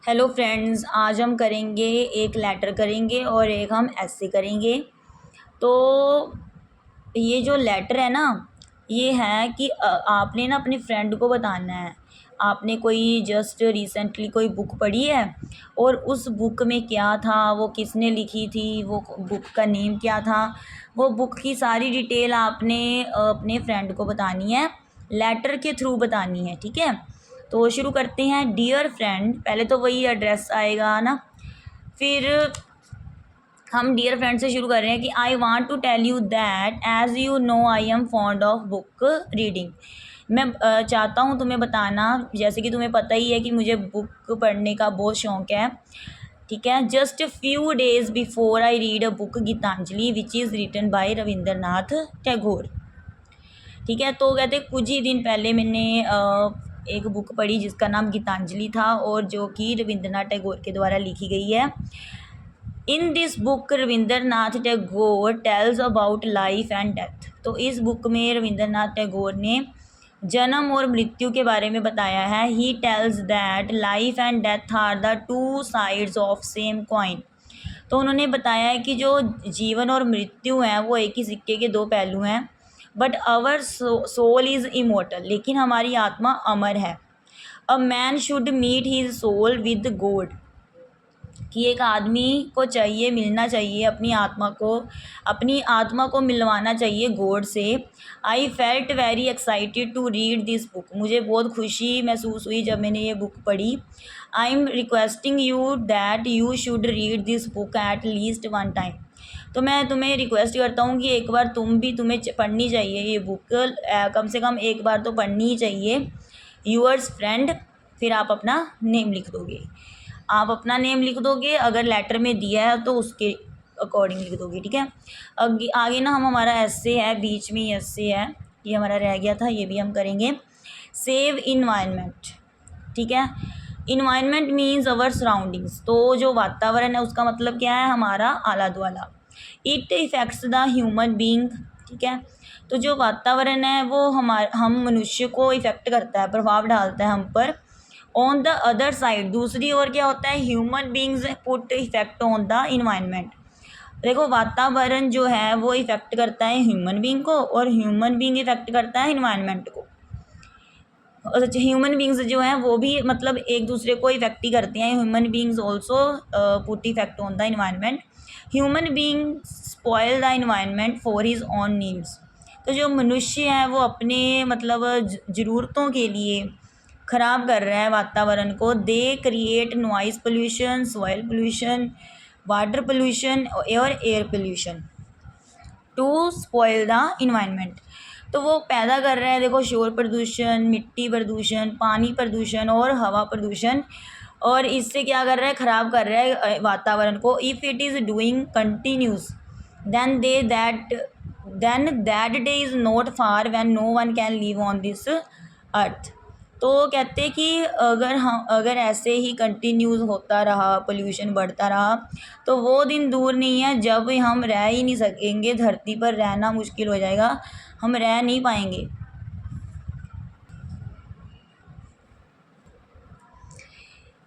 Hello friends, आज हम करेंगे एक लेटर करेंगे और एक हम ऐसे करेंगे। तो ये जो लेटर है ना, ये है कि आपने ना अपने फ्रेंड को बताना है। आपने कोई जस्ट रिसेंटली कोई बुक पढ़ी है और उस बुक में क्या था, वो किसने लिखी थी, वो बुक का नेम क्या था, वो बुक की सारी डिटेल आपने अपने फ्रेंड को बतानी है, लेटर के थ्रू बतानी है। ठीक है, तो शुरू करते हैं। डियर फ्रेंड, पहले तो वही एड्रेस आएगा ना, फिर हम डियर फ्रेंड से शुरू कर रहे हैं कि I want to tell you that as you know I am fond of book reading. मैं चाहता हूँ तुम्हें बताना, जैसे कि तुम्हें पता ही है कि मुझे बुक पढ़ने का बहुत शौक़ है। ठीक है, just few days before I read a book Gitanjali which is written by Rabindranath Tagore. ठीक है, तो कहते कुछ ही दिन पहले मैंने एक बुक पढ़ी जिसका नाम गीतांजलि था और जो कि रविंद्रनाथ टैगोर के द्वारा लिखी गई है। In this book Rabindranath Tagore tells about life and death. तो इस बुक में रविंद्रनाथ टैगोर ने जन्म और मृत्यु के बारे में बताया है। He tells that life and death are the two sides of same coin. तो उन्होंने बताया है कि जो जीवन और मृत्यु हैं वो एक ही सिक्के के दो पहलू हैं। But our soul is immortal, लेकिन हमारी आत्मा अमर है। A man should meet his soul with God, कि एक आदमी को चाहिए, मिलना चाहिए अपनी आत्मा को मिलवाना चाहिए गॉड से। I felt very excited to read this book. मुझे बहुत खुशी महसूस हुई जब मैंने ये बुक पढ़ी। I am requesting you that you should read this book at least one time. तो मैं तुम्हें रिक्वेस्ट करता हूँ कि एक बार तुम्हें पढ़नी चाहिए ये बुक, कम से कम एक बार तो पढ़नी ही चाहिए। यूअर्स फ्रेंड, फिर आप अपना नेम लिख दोगे। अगर लेटर में दिया है तो उसके अकॉर्डिंग लिख दोगे। ठीक है, आगे ना हमारा ऐसे है, बीच में ही ऐसे है, ये हमारा रह गया था, ये भी हम करेंगे। Save environment. ठीक है, इन्वायरमेंट मीन्स अवर सराउंडिंग्स। तो जो वातावरण है उसका मतलब क्या है, हमारा आला दुआला। It affects the human being. ठीक है, तो जो वातावरण है वो हम मनुष्य को इफ़ेक्ट करता है, प्रभाव डालता है हम पर। ऑन द अदर साइड, दूसरी ओर क्या होता है, human beings put effect on the environment. देखो, वातावरण जो है वो इफ़ेक्ट करता है ह्यूमन बींग को और ह्यूमन बींग इफ़ेक्ट करता है इन्वायरमेंट को। ह्यूमन बींग्स जो हैं वो भी मतलब एक दूसरे को इफेक्ट ही करते हैं। Human beings also put effect on the environment. Human being spoil the environment for his on needs. तो जो मनुष्य है वो अपने मतलब ज़रूरतों के लिए ख़राब कर रहा है वातावरण को। They create noise pollution, soil pollution, water pollution और air pollution to spoil the environment. तो वो पैदा कर रहा है, देखो, शोर प्रदूषण, मिट्टी प्रदूषण, पानी प्रदूषण और हवा प्रदूषण। और इससे क्या कर रहा है, ख़राब कर रहा है वातावरण को। If it is doing continuous then that day is not far when no one can live on this earth. तो कहते हैं कि अगर ऐसे ही कंटिन्यूस होता रहा, पोल्यूशन बढ़ता रहा, तो वो दिन दूर नहीं है जब हम रह ही नहीं सकेंगे, धरती पर रहना मुश्किल हो जाएगा, हम रह नहीं पाएंगे।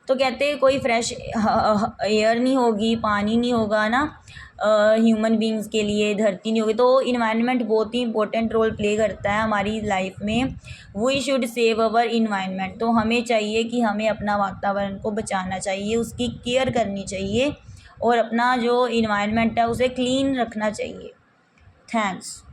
तो कहते हैं कोई फ्रेश एयर नहीं होगी, पानी नहीं होगा ना ह्यूमन बींग्स के लिए, धरती नहीं होगी। तो इन्वायरमेंट बहुत ही इंपॉर्टेंट रोल प्ले करता है हमारी लाइफ में। We should save our environment. तो हमें चाहिए कि हमें अपना वातावरण को बचाना चाहिए, उसकी केयर करनी चाहिए और अपना जो इन्वायरमेंट है उसे क्लीन रखना चाहिए। थैंक्स।